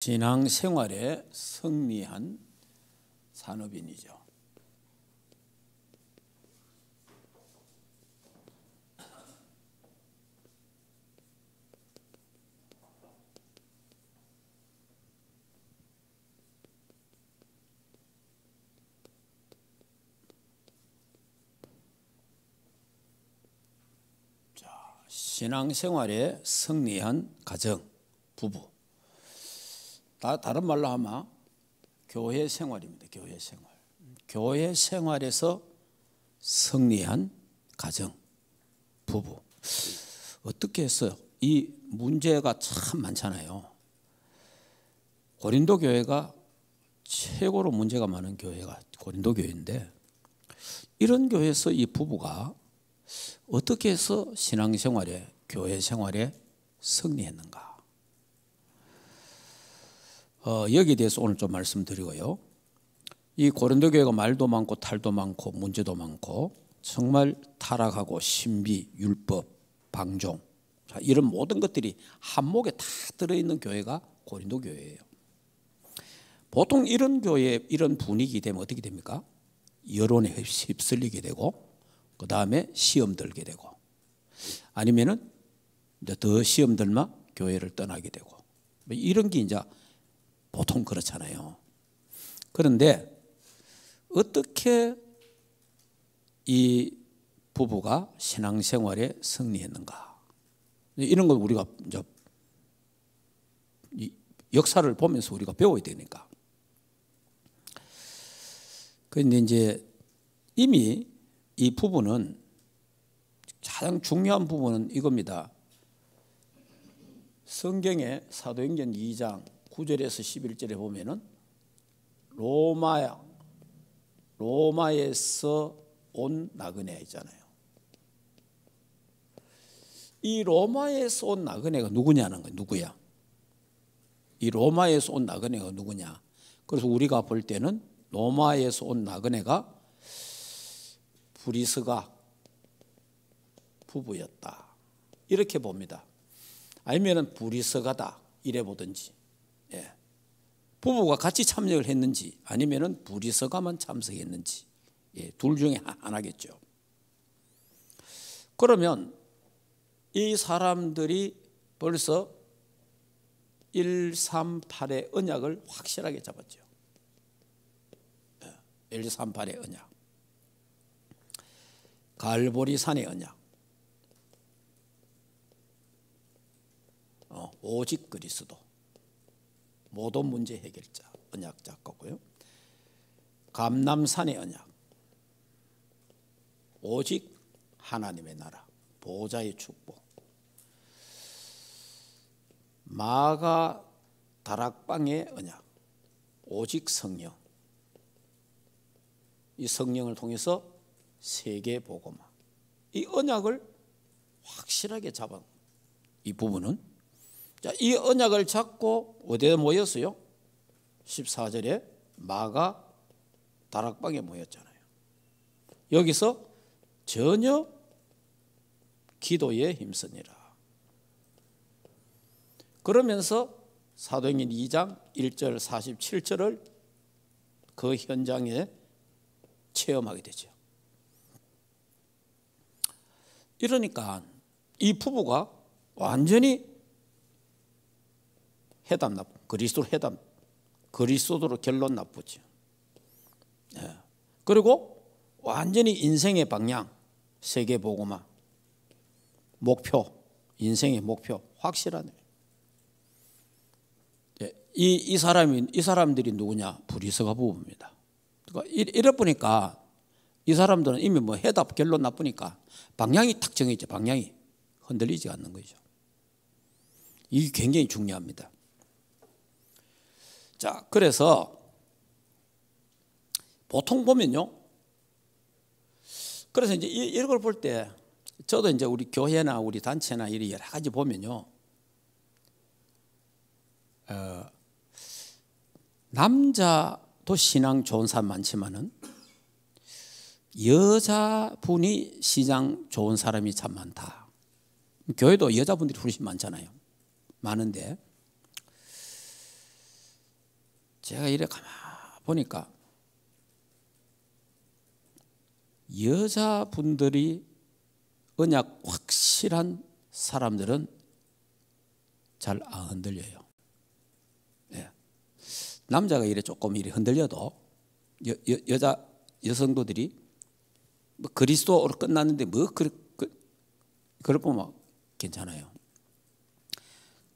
신앙생활에 승리한 산업인이죠. 신앙생활에 승리한 가정, 부부. 다른 말로 하면 교회 생활입니다. 교회 생활. 교회 생활에서 승리한 가정, 부부. 어떻게 했어요? 이 문제가 참 많잖아요. 고린도 교회가 최고로 문제가 많은 교회가 고린도 교회인데, 이런 교회에서 이 부부가 어떻게 해서 신앙생활에, 교회 생활에 승리했는가? 여기에 대해서 오늘 좀 말씀드리고요. 이 고린도 교회가 말도 많고 탈도 많고 문제도 많고 정말 타락하고 신비, 율법, 방종, 이런 모든 것들이 한목에 다 들어있는 교회가 고린도 교회예요. 보통 이런 교회, 이런 분위기 되면 어떻게 됩니까? 여론에 휩쓸리게 되고, 그 다음에 시험 들게 되고, 아니면은 더 시험 들면 교회를 떠나게 되고, 이런 게 이제 보통 그렇잖아요. 그런데 어떻게 이 부부가 신앙생활에 승리했는가? 이런 걸 우리가 이제 역사를 보면서 우리가 배워야 되니까. 그런데 이제 이미 이 부분은, 가장 중요한 부분은 이겁니다. 성경의 사도행전 2장 9절에서 11절에 보면은 로마에서 온 나그네 있잖아요. 이 로마에서 온 나그네가 누구냐는 거예요. 누구야? 이 로마에서 온 나그네가 누구냐? 그래서 우리가 볼 때는 로마에서 온 나그네가 브리스가 부부였다, 이렇게 봅니다. 아니면은 브리스가다, 이래 보든지. 예. 부부가 같이 참여를 했는지 아니면은 브리스가만 참석했는지, 예, 둘 중에 하나겠죠. 그러면 이 사람들이 벌써 138의 언약을 확실하게 잡았죠. 138의 언약. 갈보리산의 언약. 오직 그리스도. 모든 문제 해결자, 언약 잡았고요. 감람산의 언약. 오직 하나님의 나라, 보좌의 축복. 마가 다락방의 언약. 오직 성령. 이 성령을 통해서 세계 복음화. 이 언약을 확실하게 잡은 이 부분은, 자, 이 언약을 잡고 어디에 모였어요? 14절에 마가 다락방에 모였잖아요. 여기서 전혀 기도에 힘쓰니라. 그러면서 사도행전 2장 1절 47절을 그 현장에 체험하게 되죠. 이러니까 이 부부가 완전히 해답 나쁘, 그리스도로 결론 나쁘죠. 예. 그리고 완전히 인생의 방향, 세계 복음화, 목표, 인생의 목표 확실하네. 예. 이 사람들이 누구냐? 브리스가 부부입니다. 그러니까 이래 보니까 이 사람들은 이미 뭐 해답 결론 나쁘니까 방향이 탁 정해져. 방향이 흔들리지 않는 거죠. 이게 굉장히 중요합니다. 자, 그래서 보통 보면요. 그래서 이제 이런 걸 볼 때, 저도 이제 우리 교회나 우리 단체나 이런 여러 가지 보면요. 남자도 신앙 좋은 사람 많지만은 여자분이 신앙 좋은 사람이 참 많다. 교회도 여자분들이 훨씬 많잖아요. 많은데 제가 이래 가만 보니까 여자분들이 언약 확실한 사람들은 잘 안 흔들려요. 네. 남자가 이래 조금 이래 흔들려도 여성도들이 뭐 그리스도로 끝났는데 뭐 그럴 보면 괜찮아요.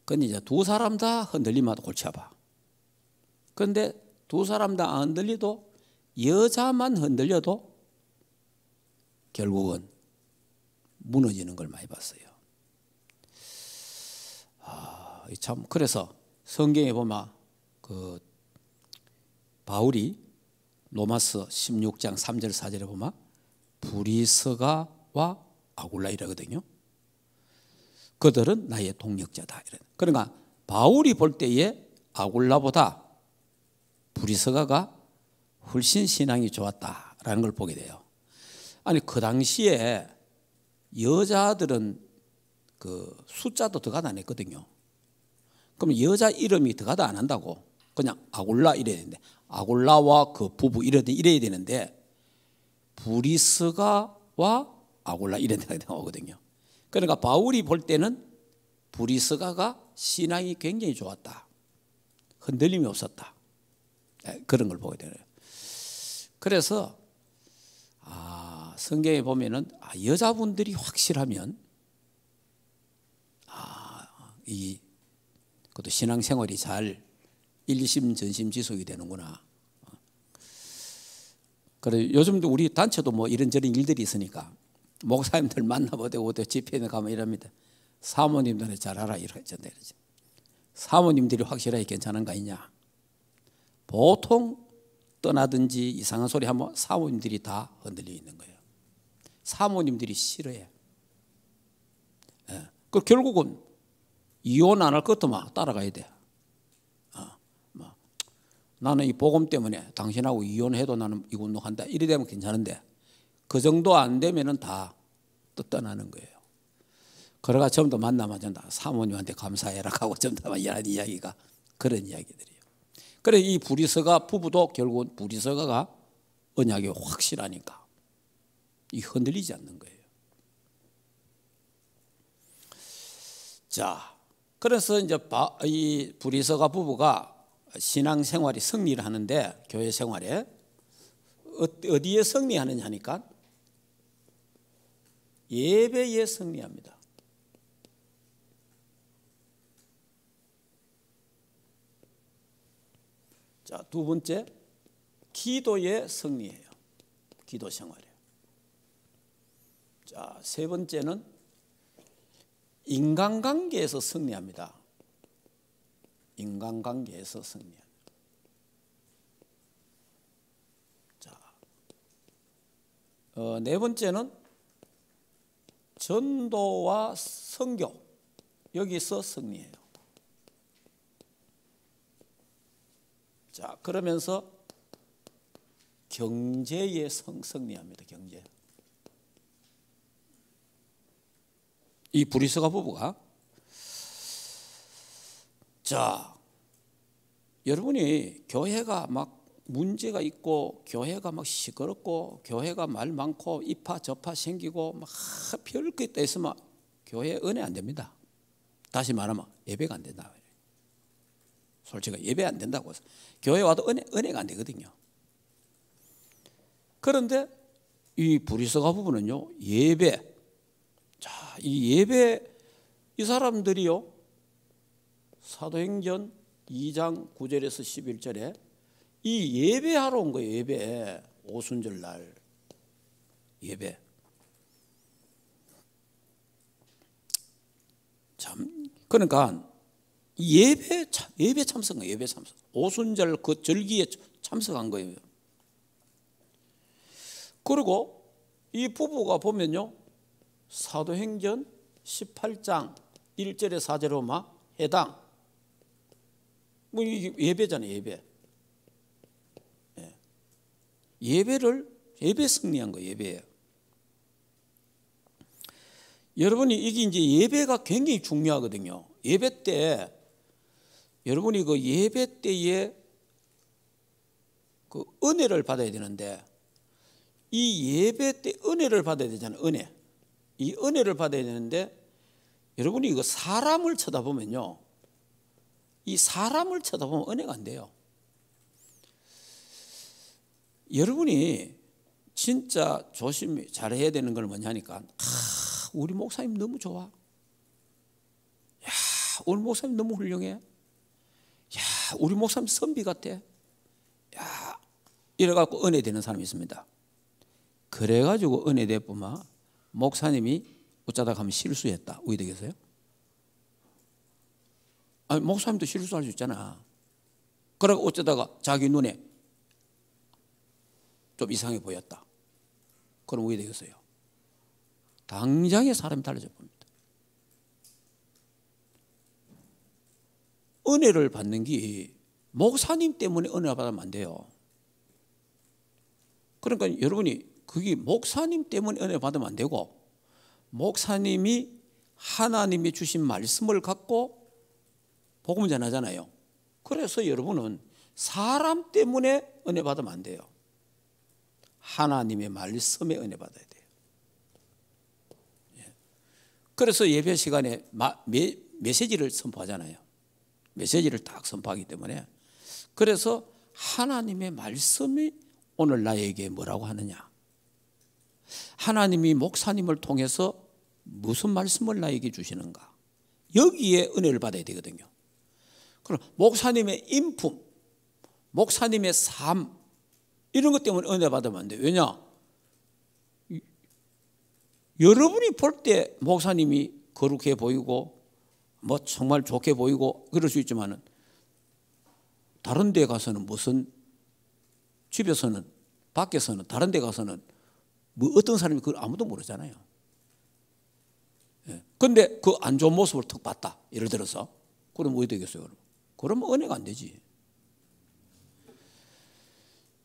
근데 이제 두 사람 다 흔들리면 골치 아파. 그런데 두 사람 다 안 흔들려도 여자만 흔들려도 결국은 무너지는 걸 많이 봤어요. 참 그래서 성경에 보면 그 바울이 로마서 16장 3절 4절에 보면 브리스가와 아굴라 이러거든요. 그들은 나의 동력자다. 그러니까 바울이 볼 때에 아굴라보다 브리스가가 훨씬 신앙이 좋았다라는 걸 보게 돼요. 아니 그 당시에 여자들은 그 숫자도 들어가도 안 했거든요. 그럼 여자 이름이 들어가도 안 한다고 그냥 아굴라 이래야 되는데 아굴라와 그 부부 이래야 되는데 브리스가와 아굴라 이래 나오거든요. 그러니까 바울이 볼 때는 브리스가가 신앙이 굉장히 좋았다. 흔들림이 없었다. 그런 걸 보게 되네요. 그래서 성경에 보면은 여자분들이 확실하면 그것도 신앙생활이 잘 일심 전심 지속이 되는구나. 그래 요즘도 우리 단체도 뭐 이런저런 일들이 있으니까 목사님들 만나보고 집회에 가면 이럽니다. 사모님들은 잘 알아 이러지. 사모님들이 확실하게 괜찮은 거 아니냐. 보통 떠나든지 이상한 소리 하면 사모님들이 다 흔들려 있는 거예요. 사모님들이 싫어해. 그 결국은 이혼 안 할 것도 막 따라가야 돼. 나는 이 복음 때문에 당신하고 이혼해도 나는 이거 운동한다. 이래 되면 괜찮은데 그 정도 안 되면은 다 떠나는 거예요. 그러가 전부 만나면 전부 사모님한테 감사해라 하고 전부 다 이야기가 그런 이야기들이에요. 그래 이 브리스가 부부도 결국은 브리스가가 언약이 확실하니까 이 흔들리지 않는 거예요. 자, 그래서 이제 이 브리스가 부부가 신앙생활이 승리를 하는데 교회 생활에 어디에 승리하느냐 하니까 예배에 승리합니다. 자, 두 번째 기도에 승리해요. 기도 생활에. 자, 세 번째는 인간관계에서 승리합니다. 인간관계에서 승리합니다. 자, 네 번째는 전도와 선교 여기서 승리해요. 자, 그러면서 경제에 승리합니다. 경제. 이 브리스가 부부가 자, 여러분이 교회가 막 문제가 있고 교회가 막 시끄럽고 교회가 말 많고 이파 저파 생기고 막 별거 있다 했으면 교회 은혜 안 됩니다. 다시 말하면 예배가 안 된다. 솔직히 예배 안 된다고 해서 교회 와도 은혜가 안 되거든요. 그런데 이 브리스가 부부는요 예배. 자, 이 예배 이 사람들이요 사도행전 2장 9절에서 11절에 이 예배하러 온 거예요. 예배 오순절 날 예배. 참 그러니까 예배 참석, 예배 참석. 오순절 그 절기에 참석한 거예요. 그리고 이 부부가 보면요 사도행전 18장 1절에 4절에 막 해당. 뭐 이게 예배잖아요. 예배. 예배 승리한 거예요. 예배예요. 여러분이 이게 이제 예배가 굉장히 중요하거든요. 예배 때 여러분이 그 예배 때에 그 은혜를 받아야 되는데 이 예배 때 은혜를 받아야 되잖아요. 은혜. 이 은혜를 받아야 되는데 여러분이 이거 사람을 쳐다보면요. 이 사람을 쳐다보면 은혜가 안 돼요. 여러분이 진짜 조심히 잘해야 되는 걸 뭐냐니까 우리 목사님 너무 좋아. 야, 우리 목사님 너무 훌륭해. 야, 우리 목사님 선비 같아. 야, 이래갖고 은혜 되는 사람이 있습니다. 그래가지고 은혜 되뿐만 목사님이 어쩌다 가면 실수했다. 왜 되겠어요? 아니, 목사님도 실수할 수 있잖아. 그러고 어쩌다가 자기 눈에 좀 이상해 보였다. 그럼 왜 되겠어요? 당장에 사람이 달라져 봅니다. 은혜를 받는 게 목사님 때문에 은혜를 받으면 안 돼요. 그러니까 여러분이 그게 목사님 때문에 은혜 받으면 안 되고 목사님이 하나님이 주신 말씀을 갖고 복음을 전하잖아요. 그래서 여러분은 사람 때문에 은혜 받으면 안 돼요. 하나님의 말씀에 은혜 받아야 돼요. 그래서 예배 시간에 메시지를 선포하잖아요. 메시지를 딱 선포하기 때문에 그래서 하나님의 말씀이 오늘 나에게 뭐라고 하느냐. 하나님이 목사님을 통해서 무슨 말씀을 나에게 주시는가. 여기에 은혜를 받아야 되거든요. 그럼 목사님의 인품, 목사님의 삶 이런 것 때문에 은혜 받으면 안 돼요. 왜냐? 여러분이 볼 때 목사님이 거룩해 보이고 뭐 정말 좋게 보이고 그럴 수 있지만은 다른 데 가서는 무슨 집에서는 밖에서는 다른 데 가서는 뭐 어떤 사람이 그걸 아무도 모르잖아요. 그런데 그 안 좋은 모습을 턱 봤다. 예를 들어서 그럼 뭐 되겠어요? 그러면 은혜가 안 되지.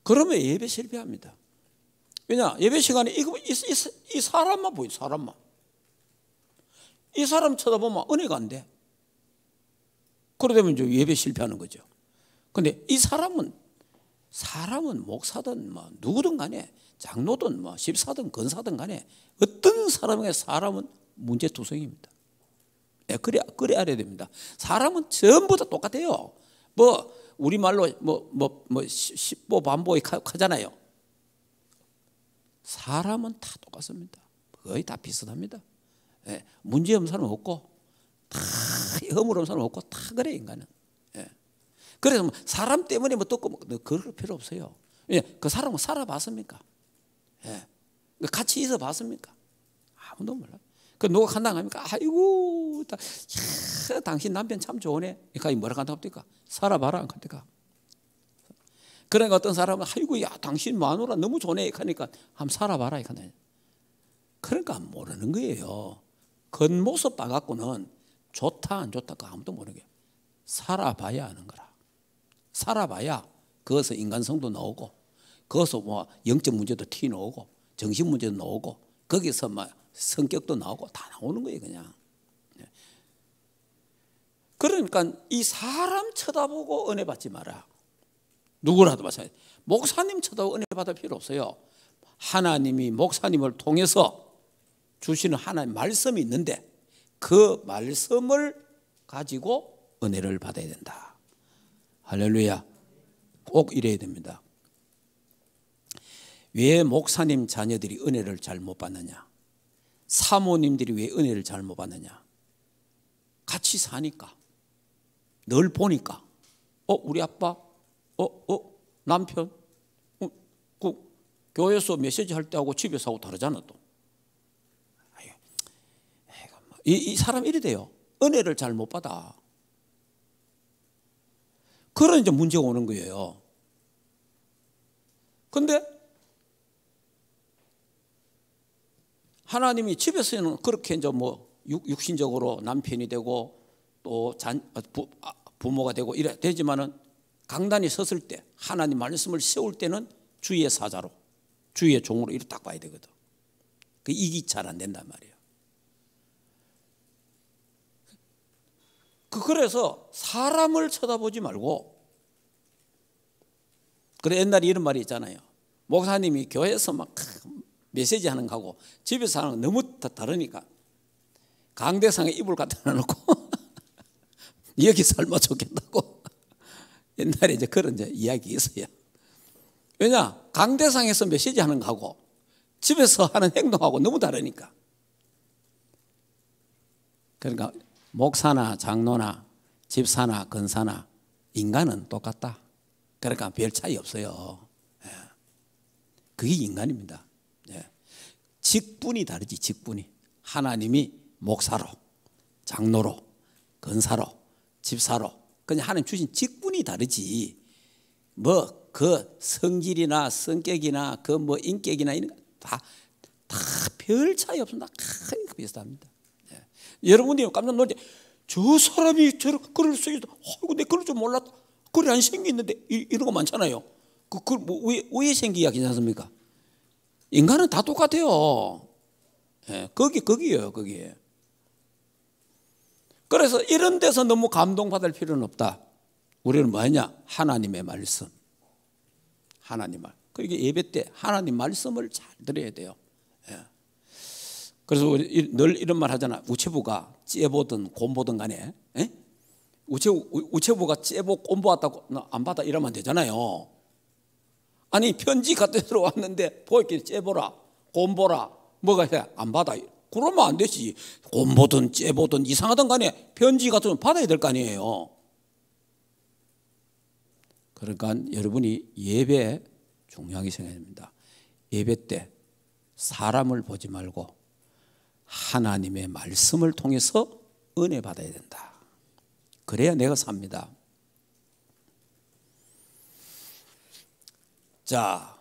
그러면 예배 실패합니다. 왜냐? 예배 시간에 이 사람만 보여. 사람만. 이 사람 쳐다보면 은혜가 안 돼. 그러다 이제 예배 실패하는 거죠. 그런데 이 사람은 목사든 뭐 누구든 간에 장로든 뭐 집사든 권사든 간에 어떤 사람은 문제투성입니다. 그래 알아야 됩니다. 사람은 전부 다 똑같아요. 뭐 우리말로 십보 반보 하잖아요. 사람은 다 똑같습니다. 거의 다 비슷합니다. 문제 없는 사람은 없고 다 허물 없는 사람은 없고 다 그래 인간은. 그래서 사람 때문에 뭐 또 그럴 필요 없어요. 그 사람은 살아봤습니까? 같이 있어봤습니까? 아무도 몰라요. 그 누가 간당합니까? 아이고, 당신 남편 참 좋으네. 이까 뭐라 한답니까? 살아봐라 안 합니까? 그러니까 어떤 사람은 아이고, 야, 당신 마누라 너무 좋네. 그러니까 한번 살아봐라 이까. 그러니까 모르는 거예요. 겉모습 봐갖고는 좋다 안 좋다 그 아무도 모르는 거예요. 살아봐야 아는 거라. 살아봐야 거기서 인간성도 나오고 거기서 뭐 영적 문제도 티 나오고 정신 문제도 나오고 거기서 막 성격도 나오고 다 나오는 거예요 그냥. 그러니까 이 사람 쳐다보고 은혜 받지 마라. 누구라도 마찬가지. 목사님 쳐다보고 은혜 받을 필요 없어요. 하나님이 목사님을 통해서 주시는 하나님 말씀이 있는데 그 말씀을 가지고 은혜를 받아야 된다. 할렐루야. 꼭 이래야 됩니다. 왜 목사님 자녀들이 은혜를 잘 못 받느냐? 사모님들이 왜 은혜를 잘 못 받느냐? 같이 사니까, 늘 보니까, 우리 아빠, 남편, 그 교회에서 메시지 할 때하고 집에서 하고 다르잖아 또. 이 사람 이래 돼요. 은혜를 잘 못 받아. 그런 이제 문제가 오는 거예요. 근데 하나님이 집에서는 그렇게 이제 뭐 육신적으로 남편이 되고 또 부모가 되고 이래 되지만은 강단이 섰을 때 하나님 말씀을 세울 때는 주의 사자로 주의 종으로 이렇게 딱 봐야 되거든. 그 이기 잘 안 된단 말이에요. 그래서 사람을 쳐다보지 말고 그래 옛날에 이런 말이 있잖아요. 목사님이 교회에서 막 메시지 하는 거하고 집에서 하는 거 너무 다르니까 강대상에 이불 갖다 놔놓고 여기 살면 좋겠다고 옛날에 이제 그런 이제 이야기 있어요. 왜냐 강대상에서 메시지 하는 거하고 집에서 하는 행동하고 너무 다르니까. 그러니까 목사나 장로나 집사나 권사나 인간은 똑같다. 그러니까 별 차이 없어요. 그게 인간입니다. 직분이 다르지. 직분이. 하나님이 목사로, 장로로, 권사로, 집사로 그냥 하나님 주신 직분이 다르지. 뭐 그 성질이나 성격이나 그 뭐 인격이나 이런 거 다 별 차이 없습니다. 거의 비슷합니다. 여러분이 깜짝 놀랄 때 저 사람이 저런 글을 쓰기도 아이고 내 글을 좀 몰랐다. 글이 안 생기는데 이런 거 많잖아요. 그 뭐 왜 생기야 괜찮습니까? 인간은 다 똑같아요. 거기에요. 그래서 이런 데서 너무 감동받을 필요는 없다. 우리는 뭐냐? 하나님의 말씀. 하나님 말. 그러니까 예배 때 하나님 말씀을 잘 들어야 돼요. 그래서 우리 늘 이런 말 하잖아. 우체부가 째보든 곰보든 간에 우체부가 째보 곰보았다고 안 받아 이러면 되잖아요. 아니 편지 갖다 들어왔는데 보이길 째보라 곰보라 뭐가 해 안 받아 그러면 안 되지. 곰보든 째보든 이상하든 간에 편지 같은 건 받아야 될 거 아니에요. 그러니까 여러분이 예배 중요하게 생각해야 됩니다. 예배 때 사람을 보지 말고 하나님의 말씀을 통해서 은혜 받아야 된다. 그래야 내가 삽니다. 자,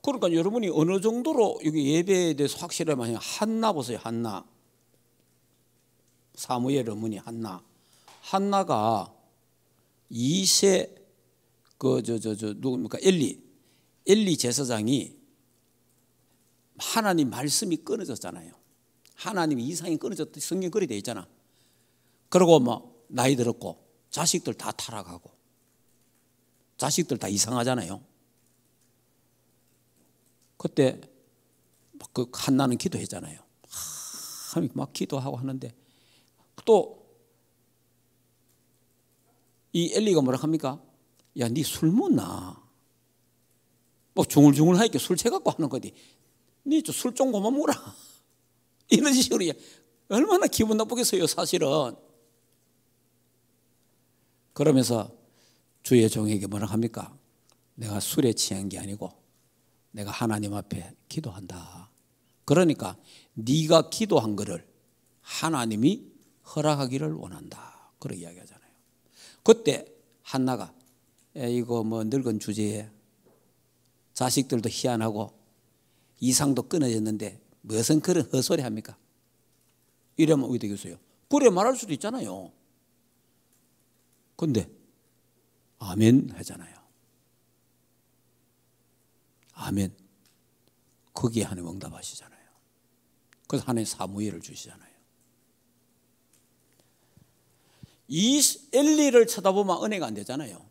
그러니까 여러분이 어느 정도로 여기 예배에 대해서 확실하면 한나 보세요. 한나. 사무엘 어머니 한나. 한나가 2세 누굽니까? 엘리 제사장이 하나님 말씀이 끊어졌잖아요. 하나님 이상이 끊어졌다. 성경 글이 돼 있잖아. 그리고 뭐 나이 들었고 자식들 다 타락하고 자식들 다 이상하잖아요. 그때 그 한나는 기도했잖아요. 막 기도하고 하는데 또 이 엘리가 뭐라 합니까? 야, 니 술 먹나? 뭐 중얼중얼하니까 술 채갖고 하는 거지. 니 술 좀 그만 먹어라. 이런 식으로 얼마나 기분 나쁘겠어요, 사실은. 그러면서 주의 종에게 뭐라 합니까? 내가 술에 취한 게 아니고 내가 하나님 앞에 기도한다. 그러니까 네가 기도한 거를 하나님이 허락하기를 원한다. 그런 이야기하잖아요. 그때 한나가 이거 뭐 늙은 주제에 자식들도 희한하고 이상도 끊어졌는데 무슨 그런 헛소리 합니까? 이러면 어떻게 되겠어요? 그래 말할 수도 있잖아요. 근데 아멘 하잖아요. 아멘. 거기에 하나님 응답하시잖아요. 그래서 하나님 사무엘을 주시잖아요. 이 엘리를 쳐다보면 은혜가 안 되잖아요.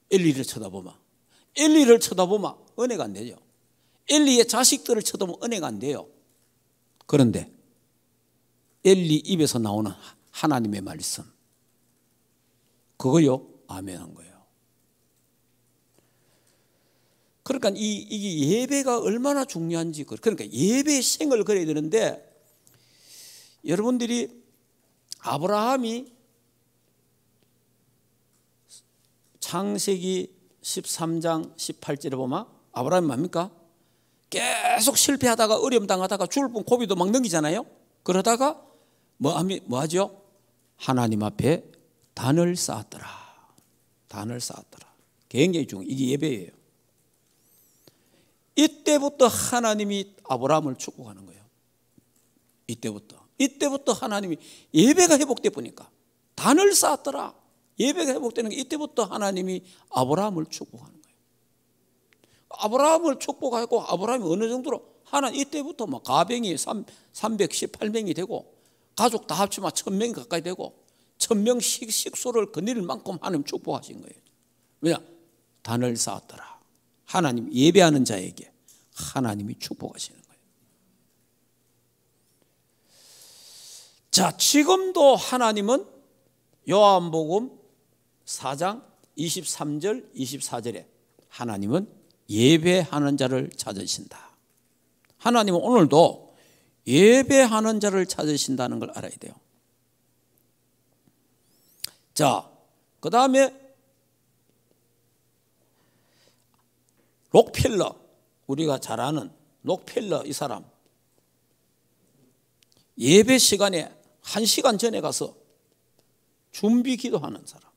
엘리를 쳐다보면 은혜가 안 되죠. 엘리의 자식들을 쳐다보면 은혜가 안 돼요. 그런데 엘리 입에서 나오는 하나님의 말씀 그거요 아멘한 거예요. 그러니까 이게 예배가 얼마나 중요한지 그러니까 예배의 생을 그려야 되는데 여러분들이 아브라함이 창세기 13장 18절에 보면 아브라함이 뭡니까? 계속 실패하다가 어려움 당하다가 죽을 뻔 고비도 막 넘기잖아요. 그러다가 뭐 하죠? 하나님 앞에 단을 쌓았더라. 굉장히 중요해요. 이게 예배예요. 이때부터 하나님이 아브라함을 축복하는 거예요. 이때부터 하나님이 예배가 회복돼 보니까 단을 쌓았더라. 예배가 회복되는 게 이때부터 하나님이 아브라함을 축복하는 거예요. 아브라함을 축복하고 아브라함이 어느 정도로 하나님 이때부터 막 가병이 318명이 되고 가족 다 합치면 1000명이 가까이 되고 1000명 식소를 거느릴 만큼 하나님 축복하신 거예요. 왜냐? 단을 쌓았더라. 하나님 예배하는 자에게 하나님이 축복하시는 거예요. 자, 지금도 하나님은 요한복음 4장 23절 24절에 하나님은 예배하는 자를 찾으신다. 하나님은 오늘도 예배하는 자를 찾으신다는 걸 알아야 돼요. 자, 그 다음에 록펠러, 우리가 잘 아는 록펠러 이 사람, 예배 시간에 1시간 전에 가서 준비 기도하는 사람.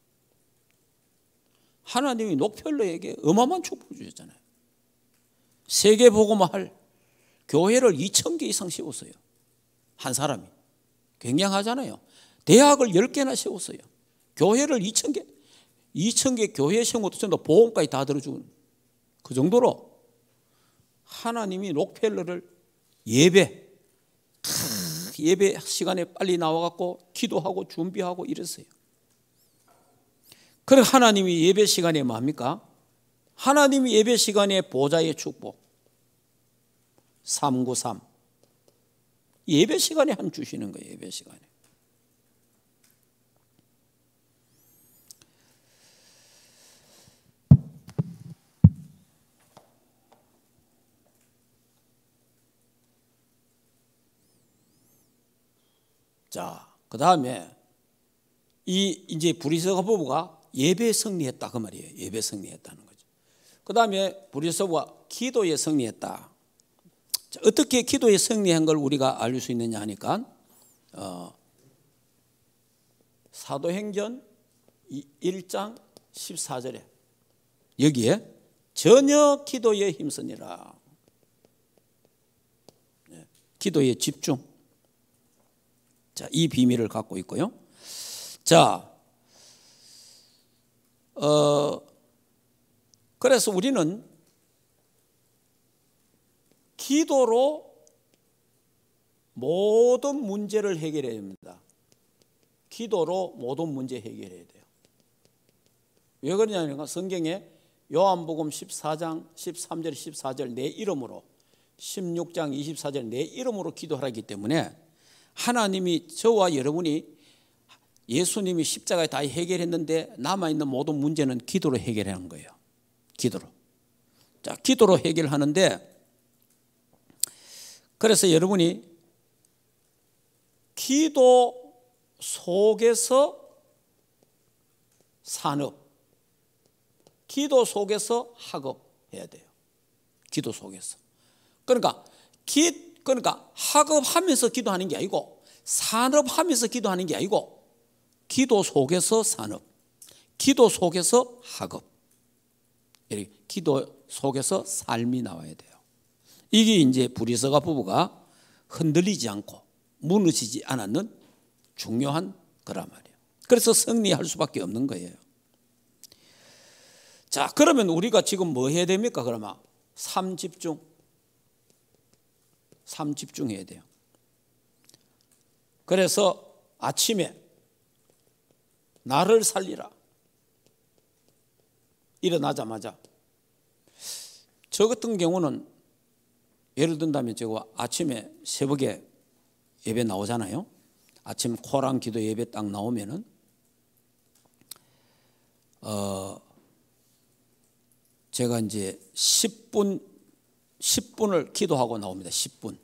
하나님이 록펠러에게 어마어마한 축복을 주셨잖아요. 세계복음화할 교회를 2000개 이상 세웠어요. 한 사람이. 굉장하잖아요. 대학을 10개나 세웠어요. 교회를 2000개 교회 세운 것도 전부 보험까지 다 들어주는 그 정도로 하나님이 록펠러를 예배 시간에 빨리 나와갖고 기도하고 준비하고 이랬어요. 그래 하나님이 예배 시간에 뭡니까? 하나님이 예배 시간에 보좌의 축복 393 예배 시간에 한 주시는 거예요. 예배 시간에. 자, 그 다음에 이제 브리스가 부부가 예배에 승리했다 그 말이에요. 예배에 승리했다는 거죠. 그 다음에 브리스가 부부가 기도에 승리했다. 자, 어떻게 기도에 승리한 걸 우리가 알 수 있느냐 하니까 사도행전 1장 14절에 여기에 전혀 기도에 힘쓰니라. 기도에 집중. 자, 이 비밀을 갖고 있고요. 자, 그래서 우리는 기도로 모든 문제를 해결해야 됩니다. 기도로 모든 문제 해결해야 돼요. 왜 그러냐면 성경에 요한복음 14장 13절 14절 내 이름으로 16장 24절 내 이름으로 기도하라기 때문에 하나님이 저와 여러분이 예수님이 십자가에 다 해결했는데 남아있는 모든 문제는 기도로 해결하는 거예요. 기도로. 자, 기도로 해결하는데 그래서 여러분이 기도 속에서 산업, 기도 속에서 학업해야 돼요. 기도 속에서. 그러니까 학업하면서 기도하는 게 아니고 산업하면서 기도하는 게 아니고 기도 속에서 산업, 기도 속에서 학업, 이렇게 기도 속에서 삶이 나와야 돼요. 이게 이제 브리스가 부부가 흔들리지 않고 무너지지 않았는 중요한 거란 말이에요. 그래서 승리할 수밖에 없는 거예요. 자, 그러면 우리가 지금 뭐 해야 됩니까? 그러면 삶 집중해야 돼요. 그래서 아침에 나를 살리라. 일어나자마자. 저 같은 경우는 예를 든다면 제가 아침에 새벽에 예배 나오잖아요. 아침 코랑 기도 예배 딱 나오면은 제가 이제 10분을 기도하고 나옵니다. 10분.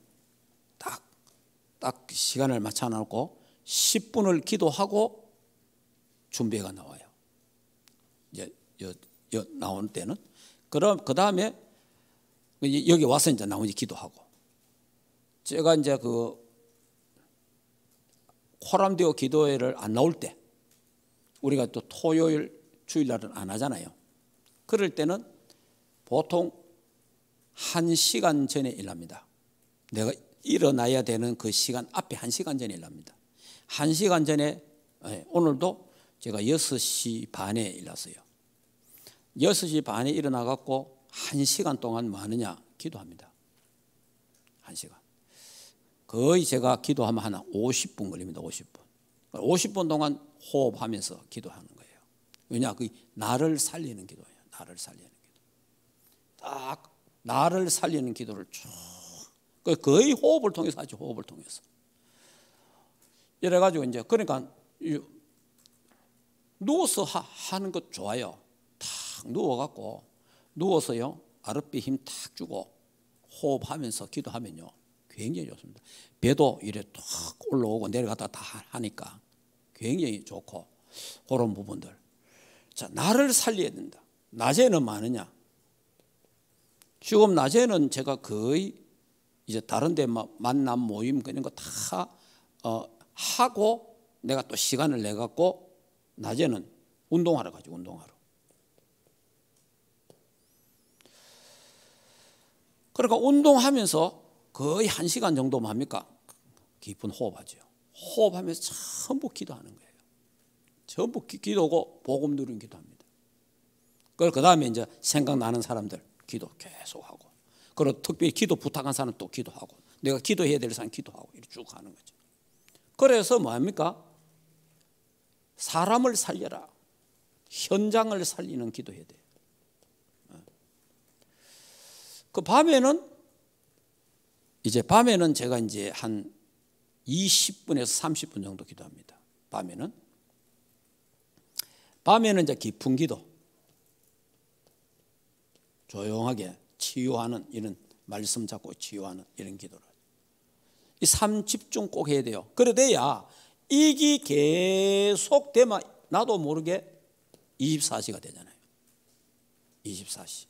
딱 시간을 맞춰 놓고 10분을 기도하고 준비가 나와요. 이제 나온 때는. 그럼 그 다음에 여기 와서 이제 나머지 기도하고. 제가 이제 그 호람되어 기도회를 안 나올 때 우리가 또 토요일 주일날은 안 하잖아요. 그럴 때는 보통 1시간 전에 일합니다. 내가 일어나야 되는 그 시간 앞에 1시간 전에 일합니다. 1시간 전에 오늘도 제가 6시 반에 일어났어요. 6시 반에 일어나갖고 1시간 동안 뭐 하느냐? 기도합니다. 1시간. 거의 제가 기도하면 한 50분 걸립니다. 50분. 50분 동안 호흡하면서 기도하는 거예요. 왜냐? 그 나를 살리는 기도예요. 나를 살리는 기도. 딱 나를 살리는 기도를 쭉 거의 호흡을 통해서 하죠. 호흡을 통해서. 이래가지고 이제 그러니까 누워서 하는 것 좋아요. 탁 누워갖고 누워서요 아랫배 힘 탁 주고 호흡하면서 기도하면요 굉장히 좋습니다. 배도 이래 탁 올라오고 내려갔다 다 하니까 굉장히 좋고 그런 부분들. 자, 나를 살려야 된다. 낮에는 많으냐? 지금 낮에는 제가 거의 이제 다른 데 만남 모임 그런 거 다 하고 내가 또 시간을 내 갖고 낮에는 운동하러 가죠. 운동하러. 그러니까 운동하면서 거의 1시간 정도만 합니까? 깊은 호흡하죠. 호흡하면서 전부 기도하는 거예요. 전부 기도고 복음 누리는 기도합니다. 그 다음에 이제 생각나는 사람들 기도 계속하고, 그리고 특별히 기도 부탁한 사람 또 기도하고, 내가 기도해야 될 사람 기도하고 이렇게 쭉 하는 거죠. 그래서 뭐합니까? 사람을 살려라. 현장을 살리는 기도해야 돼요. 그 밤에는 제가 이제 한 20분에서 30분 정도 기도합니다. 밤에는 이제 깊은 기도, 조용하게 치유하는 이런 말씀 잡고 치유하는 이런 기도를 이 3집중 꼭 해야 돼요. 그래야 이게 계속 되면 나도 모르게 24시가 되잖아요. 24시.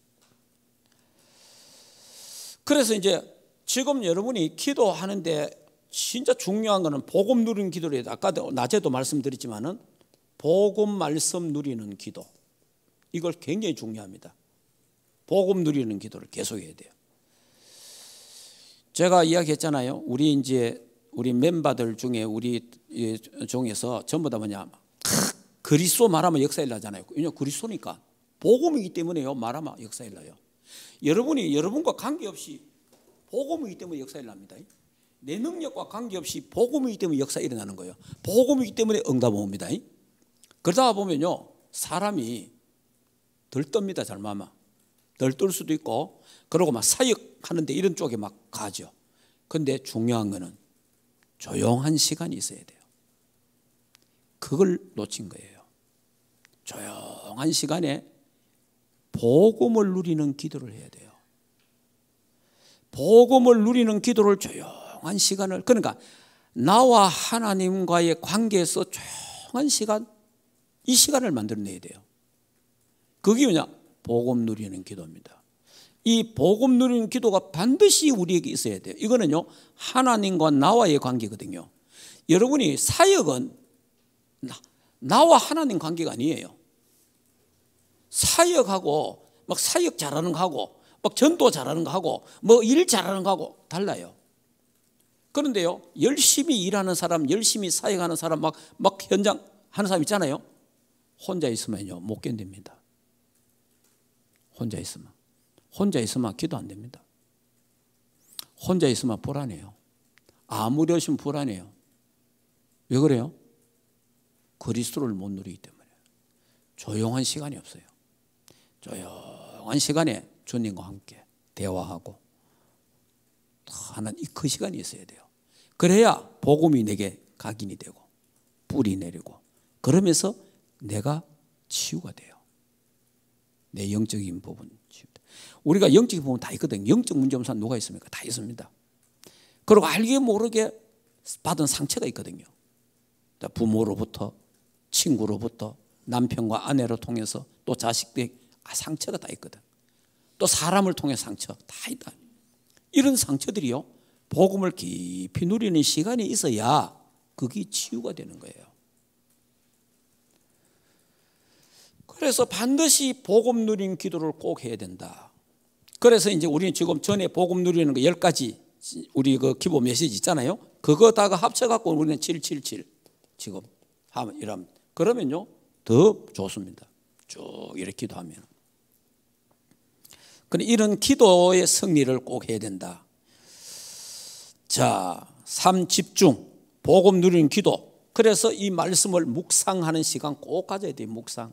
그래서 이제 지금 여러분이 기도하는데 진짜 중요한 거는 복음 누리는 기도를 해야 돼요. 아까도 낮에도 말씀드렸지만은 복음 말씀 누리는 기도. 이걸 굉장히 중요합니다. 복음 누리는 기도를 계속 해야 돼요. 제가 이야기했잖아요. 우리 멤버들 중에 우리 중에서 전부 다 뭐냐? 그리스도 말하면 역사 일나잖아요. 왜냐하면 그리스도니까 복음이기 때문에요. 말하면 역사 일나요. 여러분과 관계없이 복음이기 때문에 역사 일납니다. 내 능력과 관계없이 복음이기 때문에 역사 일어나는 거예요. 복음이기 때문에 응답 옵니다. 그러다 보면요 사람이 덜 떱니다. 잘마마 덜 뜰 수도 있고, 그러고 막 사역하는데 이런 쪽에 막 가죠. 근데 중요한 거는 조용한 시간이 있어야 돼요. 그걸 놓친 거예요. 조용한 시간에 복음을 누리는 기도를 해야 돼요. 복음을 누리는 기도를 조용한 시간을, 그러니까 나와 하나님과의 관계에서 조용한 시간, 이 시간을 만들어내야 돼요. 그게 뭐냐? 복음 누리는 기도입니다. 이 복음 누리는 기도가 반드시 우리에게 있어야 돼요. 이거는요 하나님과 나와의 관계거든요. 여러분이 사역은 나와 하나님 관계가 아니에요. 사역하고 막 사역 잘하는 거 하고 막 전도 잘하는 거 하고 뭐 일 잘하는 거 하고 달라요. 그런데요 열심히 일하는 사람, 열심히 사역하는 사람, 막 현장 하는 사람 있잖아요. 혼자 있으면요 못 견딥니다. 혼자 있으면 기도 안 됩니다. 혼자 있으면 불안해요. 아무리 하시면 불안해요. 왜 그래요? 그리스도를 못 누리기 때문에. 조용한 시간이 없어요. 조용한 시간에 주님과 함께 대화하고 하는 그 시간이 있어야 돼요. 그래야 복음이 내게 각인이 되고 뿌리 내리고, 그러면서 내가 치유가 돼요. 내 영적인 부분. 우리가 영적인 부분 다 있거든요. 영적 문제 없는 사람 누가 있습니까? 다 있습니다. 그리고 알게 모르게 받은 상처가 있거든요. 부모로부터, 친구로부터, 남편과 아내로 통해서, 또 자식들 상처가 다 있거든. 또 사람을 통해 상처 다 있다. 이런 상처들이요 복음을 깊이 누리는 시간이 있어야 그게 치유가 되는 거예요. 그래서 반드시 복음 누리는 기도를 꼭 해야 된다. 그래서 이제 우리는 지금 전에 복음 누리는 거 10가지 우리 그 기본 메시지 있잖아요. 그거다가 합쳐갖고 우리는 777 지금 하면 이러면, 그러면요 더 좋습니다. 쭉 이렇게 기도하면. 그런데 이런 기도의 승리를 꼭 해야 된다. 자, 3집중 복음 누리는 기도. 그래서 이 말씀을 묵상하는 시간 꼭 가져야 돼요. 묵상.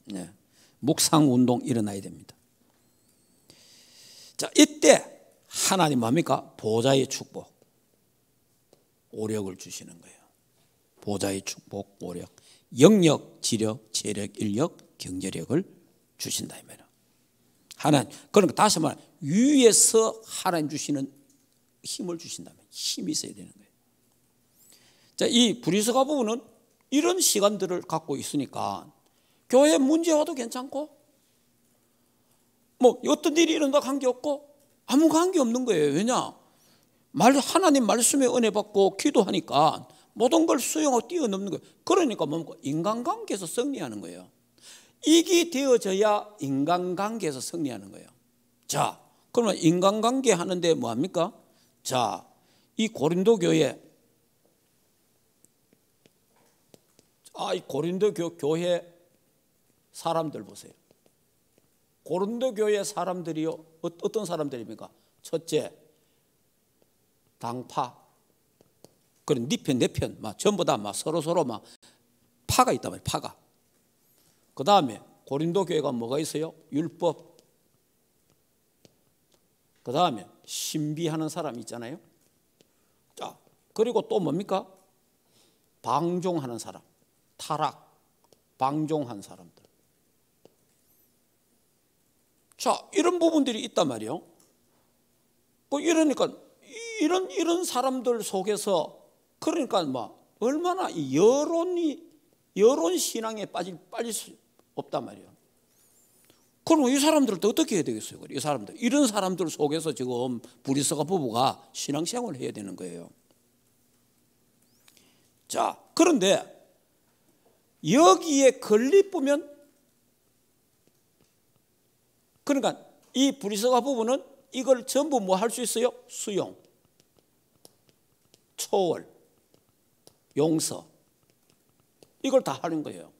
네. 묵상 운동 일어나야 됩니다. 자, 이때 하나님 뭡니까? 보좌의 축복, 오력을 주시는 거예요. 보좌의 축복, 오력, 영력, 지력, 재력, 인력, 경제력을 주신다 이 말이에요. 하나님, 그러니까 다시 말하면 위에서 하나님 주시는 힘을 주신다면 힘이 있어야 되는 거예요. 자, 이 브리스가 부부는 이런 시간들을 갖고 있으니까 교회 문제 와도 괜찮고 뭐 어떤 일이 일어나도 관계없고 아무 관계없는 거예요. 왜냐? 하나님 말씀에 은혜 받고 기도하니까 모든 걸 수용하고 뛰어넘는 거예요. 그러니까 뭡니까? 인간관계에서 승리하는 거예요. 이게 되어져야 인간관계에서 승리하는 거예요. 자, 그러면 인간관계 하는데 뭐합니까? 자, 이 고린도 교회, 이 고린도 교회 사람들 보세요. 고린도 교회 사람들이요, 어떤 사람들입니까? 첫째, 당파. 그런 네 편, 내 편, 막 전부 다 막 서로 막 파가 있단 말이에요. 파가. 그 다음에 고린도 교회가 뭐가 있어요? 율법. 그 다음에 신비하는 사람이 있잖아요. 자, 그리고 또 뭡니까? 방종하는 사람, 타락, 방종한 사람들. 자, 이런 부분들이 있단 말이에요. 이러니까 이런 사람들 속에서 그러니까 뭐 얼마나 여론 신앙에 빠질 수 없단 말이에요. 그럼 이 사람들도 어떻게 해야 되겠어요? 이 사람들, 이런 사람들 속에서 지금 브리스가 부부가 신앙생활을 해야 되는 거예요. 자, 그런데 여기에 걸리쁘면, 그러니까 이 브리스가 부부는 이걸 전부 뭐 할 수 있어요? 수용, 초월, 용서, 이걸 다 하는 거예요.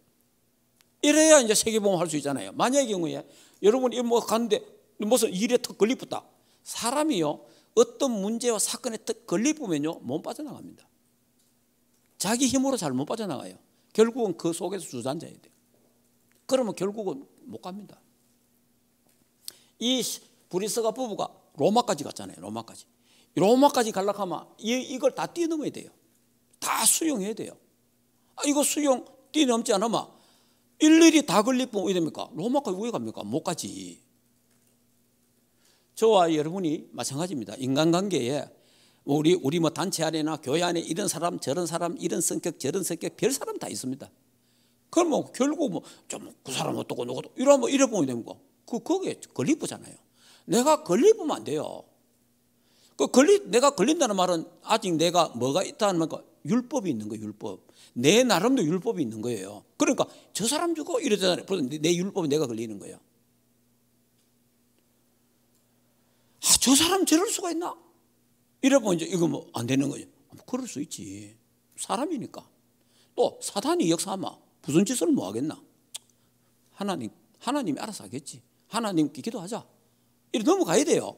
이래야 이제 세계복음 할 수 있잖아요. 만약의 경우에 여러분이 뭐 갔는데 무슨 일에 턱 걸리붙다. 사람이요, 어떤 문제와 사건에 턱 걸리쁘면요, 못 빠져나갑니다. 자기 힘으로 잘 못 빠져나가요. 결국은 그 속에서 주저앉아야 돼요. 그러면 결국은 못 갑니다. 이 브리스가 부부가 로마까지 갔잖아요. 로마까지 가려고 하면 이걸 다 뛰어넘어야 돼요. 다 수용해야 돼요. 이거 수용 뛰어넘지 않으면 일일이 다 걸리면 어떻게 됩니까? 로마까지 왜 갑니까? 못 가지. 저와 여러분이 마찬가지입니다. 인간관계에 우리 뭐 단체 안에나 교회 안에 이런 사람 저런 사람, 이런 성격 저런 성격, 별 사람 다 있습니다. 그럼 뭐 결국 뭐 좀 그 사람 어떻고 누구도 이러면 이래 보면 됩니까? 거기에 걸리쁘잖아요. 내가 걸리면 안 돼요. 내가 걸린다는 말은 아직 내가 뭐가 있다는 거, 율법이 있는 거예요. 율법. 내 나름도 율법이 있는 거예요. 그러니까 저 사람 주고 이러잖아요. 내 율법이 내가 걸리는 거예요. 저 사람 저럴 수가 있나? 이러면 이제 이거 뭐 안 되는 거죠. 그럴 수 있지. 사람이니까. 또 사단이 역사하면 무슨 짓을 뭐 하겠나? 하나님이 알아서 하겠지. 하나님께 기도하자. 이래 넘어가야 돼요.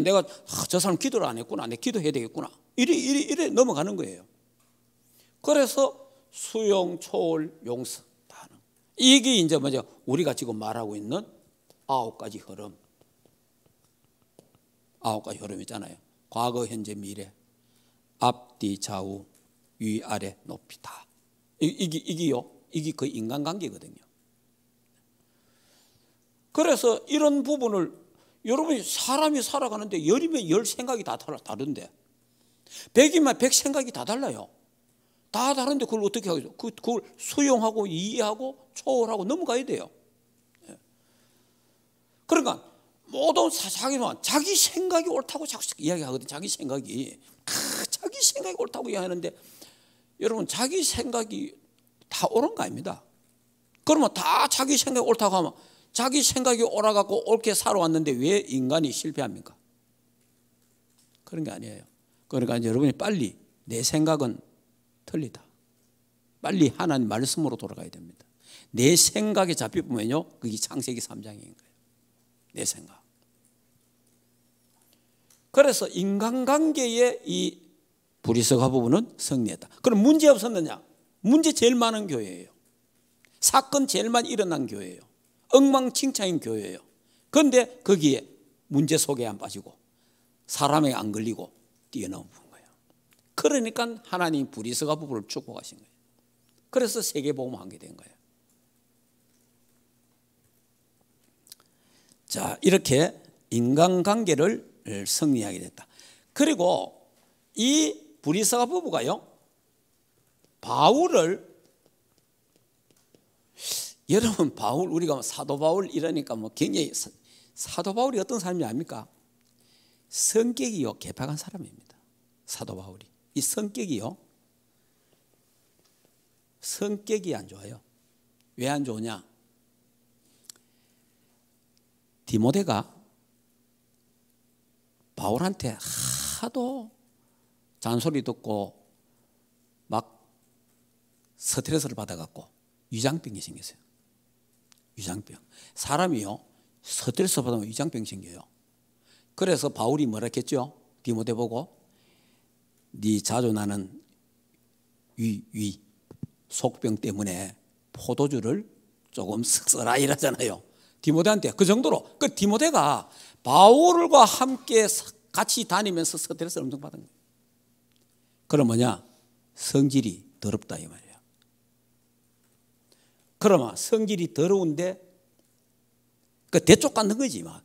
내가 저 사람 기도를 안 했구나, 내 기도해야 되겠구나, 이래 넘어가는 거예요. 그래서 수용, 초월, 용서 다 하는. 이게 이제 뭐죠? 우리가 지금 말하고 있는 9가지 흐름. 9가지 흐름 있잖아요. 과거, 현재, 미래, 앞뒤, 좌우, 위, 아래, 높이 다. 이게 거의 인간관계거든요. 그래서 이런 부분을 여러분이 사람이 살아가는데 열이면 열 생각이 다 다른데 100이면 100 생각이 다 달라요. 다 다른데 그걸 어떻게 하겠어요? 그걸 수용하고 이해하고 초월하고 넘어가야 돼요. 그러니까 모든 자기 생각이 옳다고 자꾸 이야기하거든요. 자기 생각이 옳다고 이야기하는데 여러분, 자기 생각이 다 옳은 거 아닙니다. 그러면 다 자기 생각이 옳다고 하면 자기 생각이 옳아갖고 옳게 살아왔는데 왜 인간이 실패합니까? 그런 게 아니에요. 그러니까 여러분이 빨리 내 생각은 틀리다. 빨리 하나님 말씀으로 돌아가야 됩니다. 내 생각에 잡혀보면요, 그게 창세기 3장인 거예요. 내 생각. 그래서 인간관계에 이 브리스가 부부는 승리했다. 그럼 문제 없었느냐? 문제 제일 많은 교회예요. 사건 제일 많이 일어난 교회예요. 엉망진창인 교회예요. 그런데 거기에 문제 속에 안 빠지고 사람에게 안 걸리고 뛰어넘은 거예요. 그러니까 하나님 브리스가 부부를 축복하신 거예요. 그래서 세계복음하게 된 거예요. 자, 이렇게 인간관계를 승리하게 됐다. 그리고 이 브리스가 부부가요, 바울을, 여러분 바울, 우리가 사도 바울 이러니까 뭐 굉장히, 사도 바울이 어떤 사람이 아닙니까? 성격이요 개박한 사람입니다. 사도 바울이 이 성격이요, 성격이 안 좋아요. 왜 안 좋으냐? 디모데가 바울한테 하도 잔소리 듣고 막 스트레스를 받아갖고 위장병이 생겼어요. 위장병. 사람이요 스트레스 받으면 위장병 생겨요. 그래서 바울이 뭐라 했겠죠? 디모데 보고 네 자주 나는 속병 때문에 포도주를 조금 써라 이러잖아요. 디모데한테 그 정도로. 그 디모데가 바울과 함께 같이 다니면서 스트레스를 엄청 받은 거예요. 그럼 뭐냐? 성질이 더럽다 이 말이에요. 그러면 성질이 더러운데 그 대쪽 갖는 거지 막.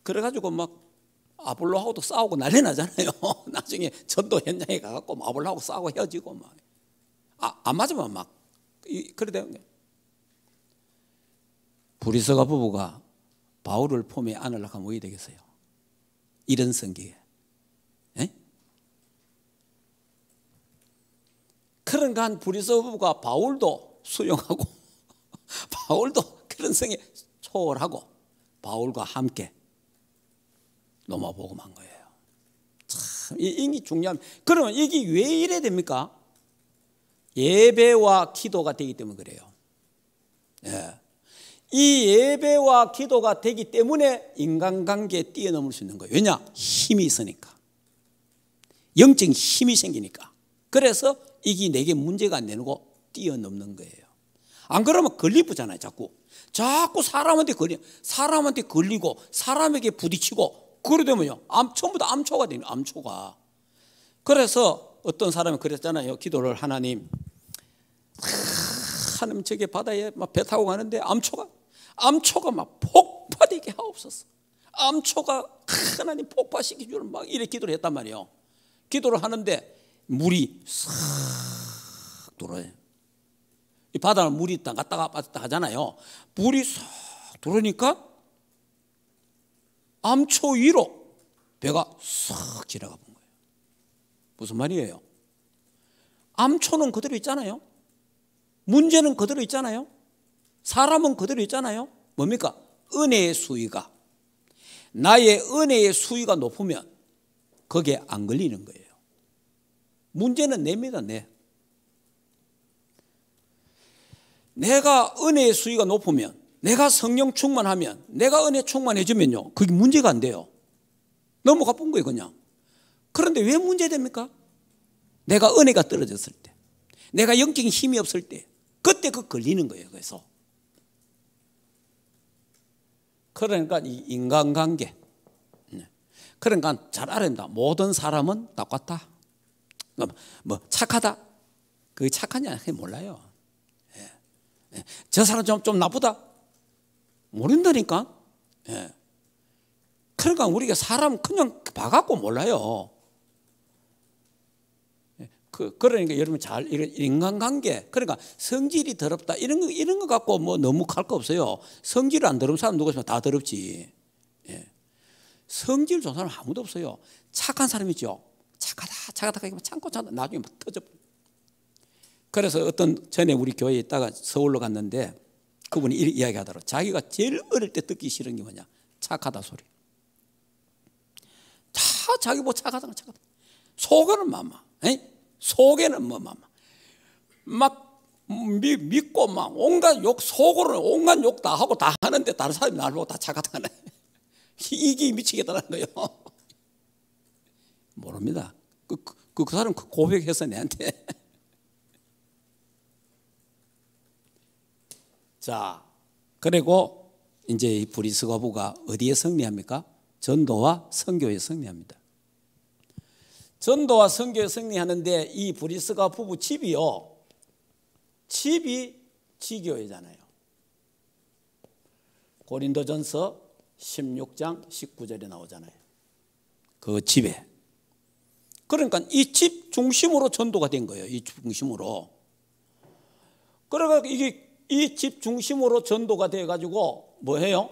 그래가지고 막 아볼로하고도 싸우고 난리 나잖아요. 나중에 전도 현장에 가갖고 아볼로하고 싸우고 헤어지고 막. 안 맞으면 막 그래 되는 거예요. 브리스가 부부가 바울을 품에 안으려고 하면 어떻게 되겠어요? 이런 성격에. 그러니까 브리스가 부부가 바울도 수용하고 바울도 그런 성에 초월하고 바울과 함께 로마 복음한 거예요. 참 이게 중요합니다. 그러면 이게 왜 이래 됩니까? 예배와 기도가 되기 때문에 그래요. 예. 이 예배와 기도가 되기 때문에 인간관계에 뛰어넘을 수 있는 거예요. 왜냐? 힘이 있으니까. 영적인 힘이 생기니까. 그래서 이게 내게 문제가 안 되고 뛰어넘는 거예요. 안 그러면 걸리쁘잖아요. 자꾸 사람한테 걸리고 사람에게 부딪히고 그래 되면요 전부 다 암초가 되는 암초가. 그래서 어떤 사람이 그랬잖아요. 기도를 하나님 저기 바다에 막 배 타고 가는데 암초가 막 폭파되게 하옵소서. 암초가 하나님 폭파시키 주는 막 이렇게 기도를 했단 말이에요. 기도를 하는데 물이 싹 들어요. 이 바다는 물이 갔다가 빠졌다 하잖아요. 물이 싹 들어오니까 암초 위로 배가 싹 지나가 본 거예요. 무슨 말이에요? 암초는 그대로 있잖아요. 문제는 그대로 있잖아요. 사람은 그대로 있잖아요. 뭡니까? 은혜의 수위가, 나의 은혜의 수위가 높으면 거기에 안 걸리는 거예요. 문제는 냅니다. 내가 은혜의 수위가 높으면, 내가 성령 충만하면, 내가 은혜 충만해지면요 그게 문제가 안 돼요. 너무 가쁜 거예요 그냥. 그런데 왜 문제됩니까? 내가 은혜가 떨어졌을 때, 내가 영적인 힘이 없을 때, 그때 그 걸리는 거예요. 그러니까 이 인간관계, 그러니까 잘 알아야 된다. 모든 사람은 똑같다. 뭐 착하다, 그게 착하냐 몰라요. 저 사람 좀 나쁘다 모른다니까. 그러니까 우리가 사람 그냥 봐갖고 몰라요. 그러니까 여러분 잘 인간관계, 그러니까 성질이 더럽다 이런 거 갖고 뭐 너무 갈 거 없어요. 성질 안 더러운 사람 누가 있으면 다 더럽지. 성질 좋은 사람 아무도 없어요. 착한 사람 있죠. 착하다 참고 나중에 막 터져. 그래서 어떤 전에 우리 교회에 있다가 서울로 갔는데 그분이 이렇게 이야기하더라고요. 자기가 제일 어릴 때 듣기 싫은 게 뭐냐? 착하다 소리. 다 자기 뭐 착하다. 속에는 마마, 속에는 뭐 마마, 막 믿고 막 온갖 욕, 속으로는 온갖 욕 다 하고 다 하는데 다른 사람이 나를 보고 다 착하다네. 이게 미치겠다는 거예요. 모릅니다. 그 사람 고백해서 내한테. 자, 그리고 이제 이 브리스가 부부가 어디에 승리합니까? 전도와 선교에 승리합니다. 전도와 선교에 승리하는데 이 브리스가 부부 집이요, 집이 지교회잖아요. 고린도전서 16장 19절에 나오잖아요. 그 집에. 그러니까 이 집 중심으로 전도가 된 거예요. 이 집 중심으로. 그러니까 이게 이 집 중심으로 전도가 돼가지고 뭐 해요?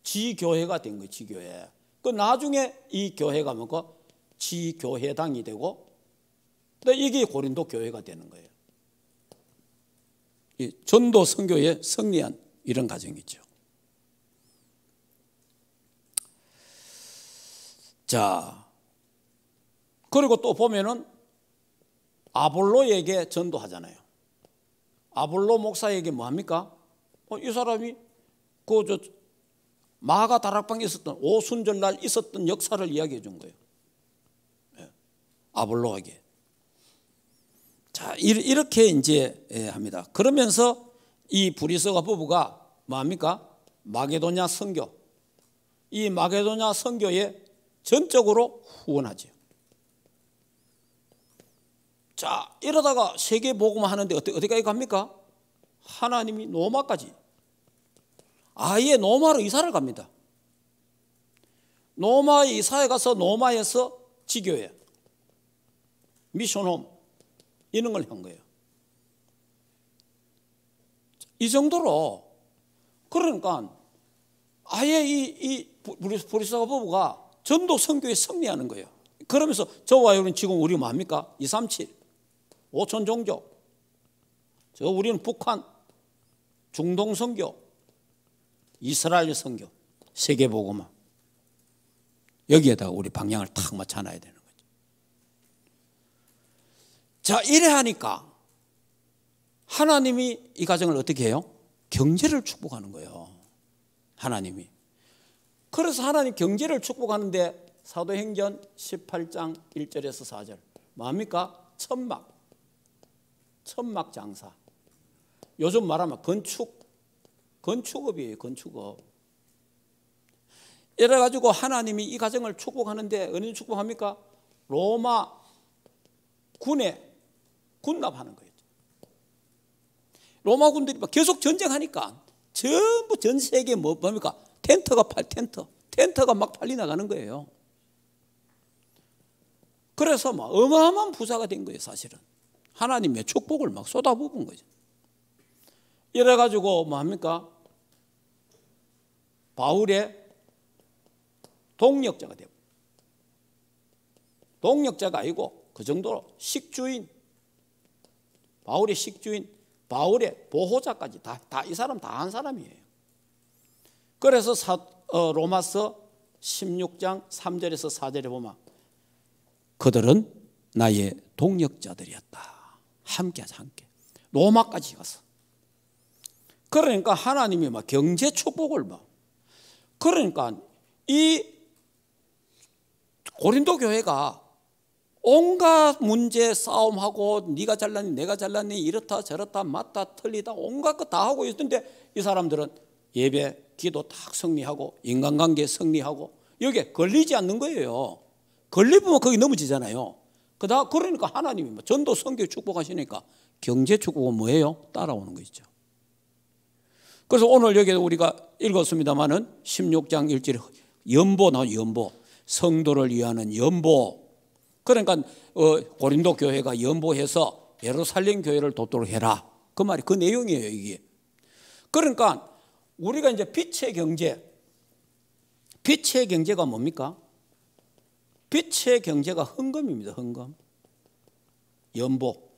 지교회가 된 거예요. 지교회. 그 나중에 이 교회가 뭐가 지교회당이 되고, 이게 고린도 교회가 되는 거예요. 이 전도 선교에 승리한 이런 과정이죠. 자, 그리고 또 보면은 아볼로에게 전도하잖아요. 아볼로 목사에게 뭐 합니까? 이 사람이 마가 다락방에 있었던 오순절날 있었던 역사를 이야기해 준 거예요. 아볼로에게. 자, 이렇게 이제 합니다. 그러면서 이 브리스가 부부가 뭐 합니까? 마게도냐 선교. 이 마게도냐 선교에 전적으로 후원하죠. 자, 이러다가 세계 복음 하는데 어디까지 갑니까? 하나님이 로마까지. 아예 로마로 이사를 갑니다. 로마에 이사해 가서 로마에서 지교회, 미션홈 이런 걸 한 거예요. 이 정도로. 그러니까 아예 이 브리스가 부부가 전도 선교에 승리하는 거예요. 그러면서 저와 여러분 지금 우리 뭡니까? 237 5천 종족. 우리는 북한, 중동 선교, 이스라엘 선교, 세계 복음화. 여기에다가 우리 방향을 탁 맞춰놔야 되는 거죠. 자, 이래 하니까 하나님이 이 가정을 어떻게 해요? 경제를 축복하는 거예요. 하나님이. 그래서 하나님 경제를 축복하는데 사도행전 18장 1절에서 4절 뭡니까? 천막 장사. 요즘 말하면 건축업이에요. 건축업. 이래가지고 하나님이 이 가정을 축복하는데 어느 축복합니까? 로마 군에 군납하는 거예요. 로마 군들이 계속 전쟁하니까 전부 전 세계에 뭡니까? 텐트가 막 팔리 나가는 거예요. 그래서 막 어마어마한 부자가 된 거예요. 사실은 하나님의 축복을 막 쏟아부은 거죠. 이래가지고 뭐 합니까? 바울의 동력자가 되고, 동력자가 아니고 그 정도로 식주인, 바울의 식주인, 바울의 보호자까지 다 이 사람 다 한 사람이에요. 그래서 로마서 16장 3절에서 4절에 보면 그들은 나의 동력자들이었다. 함께하자, 함께. 로마까지 가서. 그러니까 하나님이 막 경제 축복을 막. 그러니까 이 고린도 교회가 온갖 문제 싸움하고 네가 잘났니 내가 잘났니 이렇다 저렇다 맞다 틀리다 온갖 거 다 하고 있는데 이 사람들은 예배 기도 딱 승리하고 인간관계 승리하고 여기에 걸리지 않는 거예요. 걸리면 거기 넘어지잖아요. 그러니까 하나님이 전도 선교 축복하시니까 경제 축복은 뭐예요? 따라오는 거죠. 그래서 오늘 여기 우리가 읽었습니다마는 16장 1절에 연보 나와요. 연보. 성도를 위하는 연보. 그러니까 고린도 교회가 연보해서 예루살렘 교회를 돕도록 해라. 그 말이 그 내용이에요, 이게. 그러니까 우리가 이제 빛의 경제가 뭡니까? 빛의 경제가 헌금입니다. 헌금. 연보.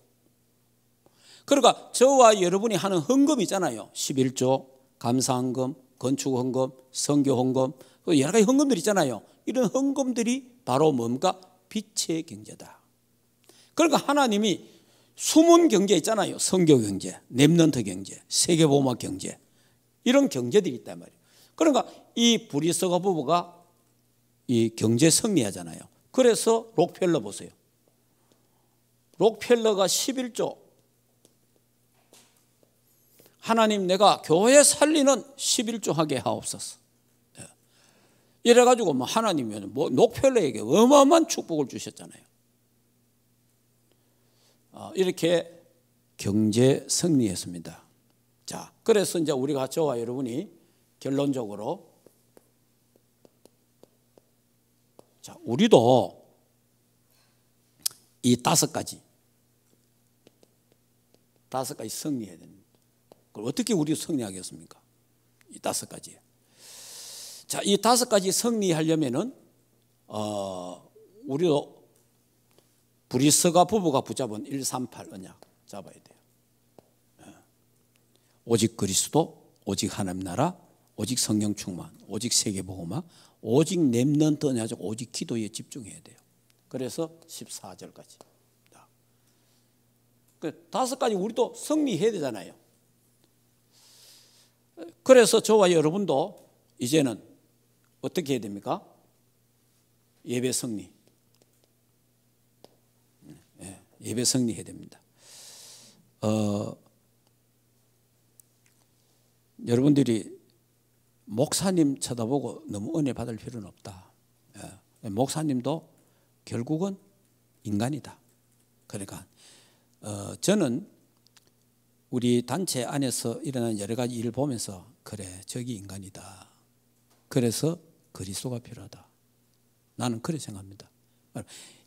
그러니까 저와 여러분이 하는 헌금 있잖아요. 11조, 감사헌금, 건축헌금, 선교헌금, 여러 가지 헌금들이 있잖아요. 이런 헌금들이 바로 뭡니까? 빛의 경제다. 그러니까 하나님이 숨은 경제 있잖아요. 선교 경제, 렘넌트 경제, 세계보호막 경제, 이런 경제들이 있단 말이에요. 그러니까 이 브리스가 부부가 이 경제 승리하잖아요. 그래서 록펠러 보세요. 록펠러가 11조. 하나님 내가 교회 살리는 11조 하게 하옵소서. 이래가지고 뭐 하나님이 뭐 록펠러에게 어마어마한 축복을 주셨잖아요. 이렇게 경제 승리했습니다. 자, 그래서 이제 우리가 저와 여러분이 결론적으로 자, 우리도 이 다섯 가지 승리해야 됩니다. 그럼 어떻게 우리 승리하겠습니까? 이 다섯 가지. 자, 이 다섯 가지 승리하려면은 우리도 브리스가 부부가 붙잡은 138 언약 잡아야 돼요. 오직 그리스도, 오직 하나님 나라, 오직 성령 충만, 오직 세계복음화, 오직 렘넌트 언약, 오직 기도에 집중해야 돼요. 그래서 14절까지. 그 다섯 가지 우리도 승리해야 되잖아요. 그래서 저와 여러분도 이제는 어떻게 해야 됩니까? 예배 승리. 예배 승리해야 됩니다. 여러분들이 목사님 쳐다보고 너무 은혜 받을 필요는 없다. 목사님도 결국은 인간이다. 그러니까 저는 우리 단체 안에서 일어나는 여러 가지 일을 보면서 그래, 저기 인간이다. 그래서 그리스도가 필요하다. 나는 그렇게 생각합니다.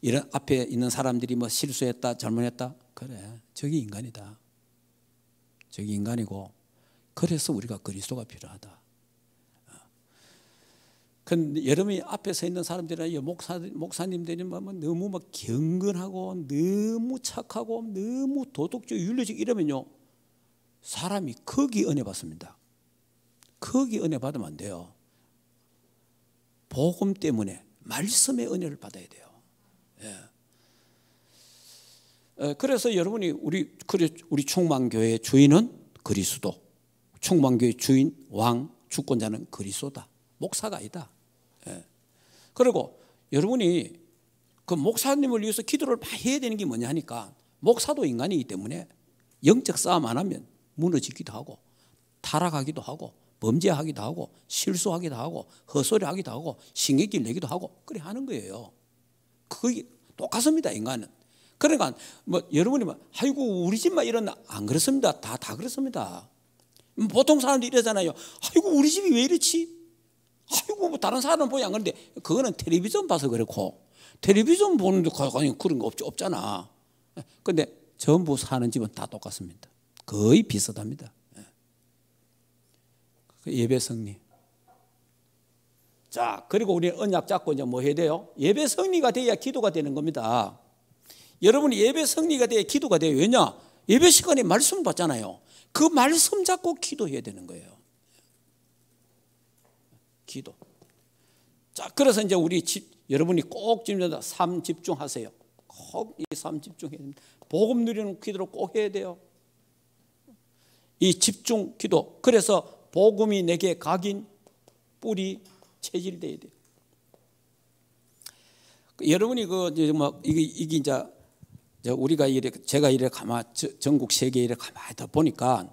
이런 앞에 있는 사람들이 뭐 실수했다, 잘못했다. 그래, 저기 인간이다. 저기 인간이고, 그래서 우리가 그리스도가 필요하다. 근데 여러분이 앞에 서 있는 사람들이나 목사님들이 너무 막 경건하고 너무 착하고 너무 도덕적 윤리적 이러면요, 사람이 거기 은혜 받습니다. 거기 은혜 받으면 안 돼요. 복음 때문에 말씀의 은혜를 받아야 돼요. 그래서 여러분이 우리 충만교회의 주인은 그리스도, 충만교회 주인, 왕, 주권자는 그리스도다. 목사가 아니다. 그리고 여러분이 그 목사님을 위해서 기도를 많이 해야 되는 게 뭐냐 하니까, 목사도 인간이기 때문에 영적 싸움 안 하면 무너지기도 하고 타락하기도 하고 범죄하기도 하고 실수하기도 하고 헛소리하기도 하고 신경질 내기도 하고 그래 하는 거예요. 그게 똑같습니다, 인간은. 그러니까 뭐 여러분이 막 아이고 우리 집만 이런, 안 그렇습니다. 다 그렇습니다. 보통 사람들이 이러잖아요. 아이고 우리 집이 왜 이렇지? 아이고 뭐 다른 사람은 보지 안 그런데, 그거는 텔레비전 봐서 그렇고, 텔레비전 보는데 그런 거 없잖아. 근데 전부 사는 집은 다 똑같습니다. 거의 비슷합니다. 예배 승리. 자, 그리고 우리 언약 잡고 이제 뭐 해야 돼요? 예배 승리가 돼야 기도가 되는 겁니다. 여러분이 예배 승리가 돼야 기도가 돼요. 왜냐? 예배 시간에 말씀 받잖아요. 그 말씀 잡고 기도해야 되는 거예요. 기도. 자, 그래서 이제 여러분이 꼭 지금 삶 집중하세요. 꼭 이 삶 집중해야 됩니다. 복음 누리는 기도를 꼭 해야 돼요. 이 집중 기도. 그래서 복음이 내게 각인, 뿌리, 체질돼야 돼요. 여러분이 이게 이제 우리가 제가 전국 세계 이래 가만히 보니까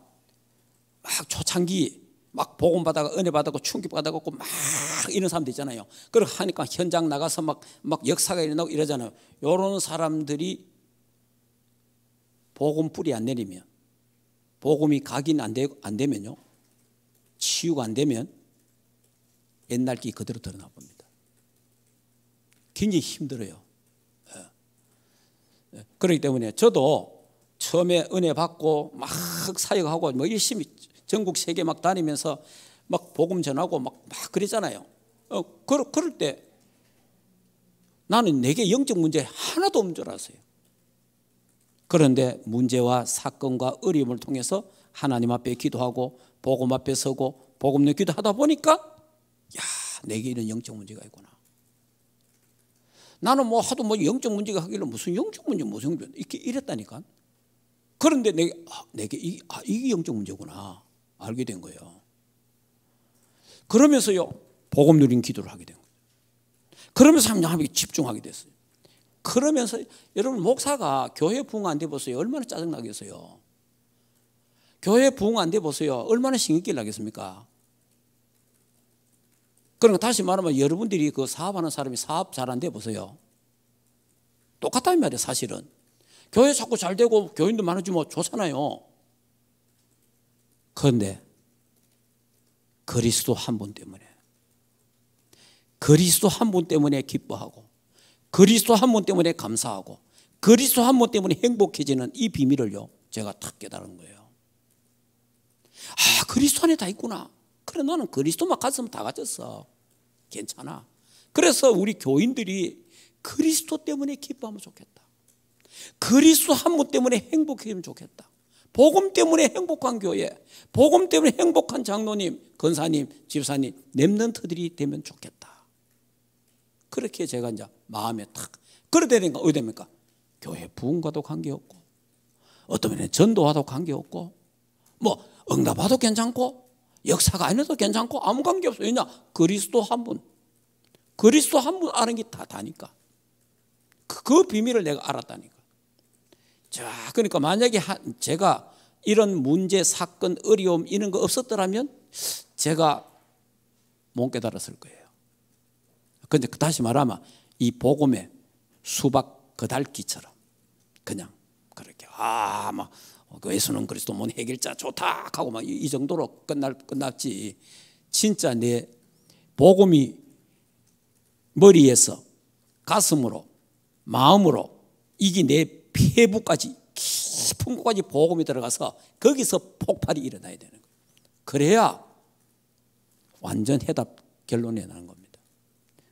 막 초창기 막 복음 받아가 은혜 받았고 충격 받아갖고 막 이런 사람들 있잖아요. 그러고 하니까 현장 나가서 막 역사가 일어나고 이러잖아요. 이런 사람들이 복음 뿌리 안 내리면, 복음이 각인 안 되면요, 치유가 안 되면 옛날 기 그대로 드러나 봅니다. 굉장히 힘들어요. 그렇기 때문에 저도 처음에 은혜 받고 막 사역하고 뭐 열심히 전국 세계 막 다니면서 막 복음 전하고 막 그랬잖아요. 그럴 때 나는 내게 영적 문제 하나도 없는 줄 알았어요. 그런데 문제와 사건과 어려움을 통해서 하나님 앞에 기도하고 복음 앞에 서고 복음 내 기도하다 보니까, 야, 내게 이런 영적 문제가 있구나. 나는 뭐 하도 뭐 영적 문제가 하길래 무슨 영적 문제 이렇게 이랬다니까. 그런데 내게 이게 영적 문제구나 알게 된 거예요. 그러면서요 복음 누린 기도를 하게 된 거예요. 그러면서 하나님께 집중하게 됐어요. 그러면서 여러분 목사가 교회 부흥 안 돼 보세요. 얼마나 짜증나겠어요. 교회 부흥 안 돼 보세요. 얼마나 신경질 나겠습니까? 그러니까 다시 말하면 여러분들이 그 사업하는 사람이 사업 잘 안 돼 보세요. 똑같다는 말이에요. 사실은 교회 자꾸 잘 되고 교인도 많아지면 좋잖아요. 그런데 그리스도 한 분 때문에, 그리스도 한 분 때문에 기뻐하고, 그리스도 한 분 때문에 감사하고, 그리스도 한 분 때문에 행복해지는 이 비밀을요 제가 탁 깨달은 거예요. 아, 그리스도 안에 다 있구나. 그래, 나는 그리스도만 가졌으면 다 가졌어. 괜찮아. 그래서 우리 교인들이 그리스도 때문에 기뻐하면 좋겠다. 그리스도 한 분 때문에 행복해지면 좋겠다. 복음 때문에 행복한 교회, 복음 때문에 행복한 장로님, 권사님, 집사님, 렘넌트들이 되면 좋겠다. 그렇게 제가 이제 마음에 탁. 그래 되니까 어디 됩니까? 교회 부흥과도 관계없고, 어떤 면에 전도와도 관계없고, 뭐 응답와도 괜찮고, 역사가 아니어도 괜찮고, 아무 관계 없어요. 왜냐? 그리스도 한 분, 그리스도 한 분 아는 게 다니까. 그 비밀을 내가 알았다니까. 자, 그러니까 만약에 제가 이런 문제, 사건, 어려움 이런 거 없었더라면 제가 못 깨달았을 거예요. 그런데 다시 말하면 이 복음의 수박 그달기처럼 그냥 그렇게 막 예수는 그리스도 못 해결자 좋다 하고 막 이 정도로 끝났지. 진짜 내 복음이 머리에서 가슴으로 마음으로 이게 내 폐부까지 깊은 곳까지 복음이 들어가서 거기서 폭발이 일어나야 되는 거예요. 그래야 완전 해답 결론이 나는 겁니다.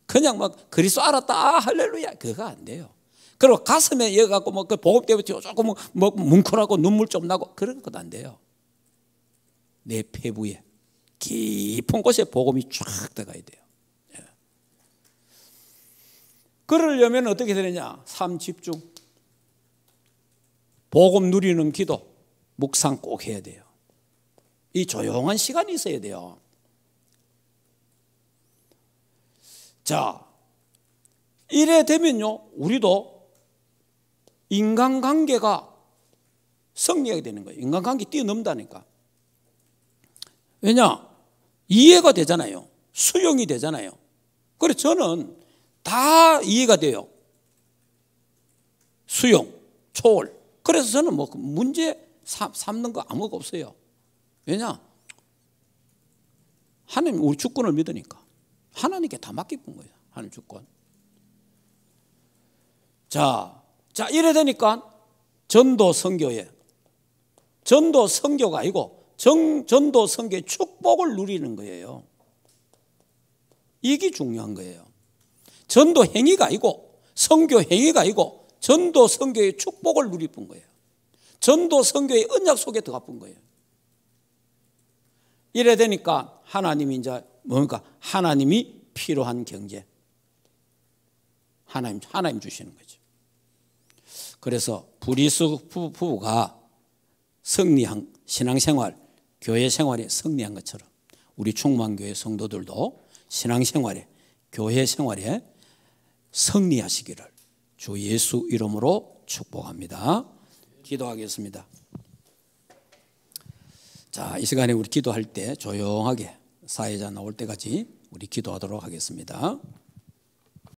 그냥 막 그리스도 알았다 할렐루야 그거 안 돼요. 그리고 가슴에 여기 갖고 뭐 그 복음 때문에 조금 뭐 뭉클하고 눈물 좀 나고 그런 것도 안 돼요. 내 폐부에 깊은 곳에 복음이 쫙 들어가야 돼요. 그러려면 어떻게 되느냐? 삶 집중, 복음 누리는 기도, 묵상 꼭 해야 돼요. 이 조용한 시간이 있어야 돼요. 자, 이래 되면요 우리도 인간관계가 승리하게 되는 거예요. 인간관계 뛰어넘다니까. 왜냐? 이해가 되잖아요. 수용이 되잖아요. 그래서 저는 다 이해가 돼요. 수용, 초월. 그래서 저는 뭐 문제 삼는 거 아무것도 없어요. 왜냐? 하나님 우리 주권을 믿으니까. 하나님께 다 맡기는 거예요. 하나님 주권. 자, 이래 되니까 전도 선교에 전도 선교가 아니고 전도 선교의 축복을 누리는 거예요. 이게 중요한 거예요. 전도 행위가 아니고 선교 행위가 아니고 전도 선교의 축복을 누리는 거예요. 전도 선교의 언약 속에 들어가본 거예요. 이래 되니까 하나님이 이제 뭡니까? 하나님이 필요한 경제. 하나님 주시는 거죠. 그래서 브리스 부부가 승리한 신앙생활, 교회 생활에 승리한 것처럼 우리 충만교회 성도들도 신앙생활에, 교회 생활에 승리하시기를 주 예수 이름으로 축복합니다. 기도하겠습니다. 자, 이 시간에 우리 기도할 때 조용하게 사회자 나올 때까지 우리 기도하도록 하겠습니다.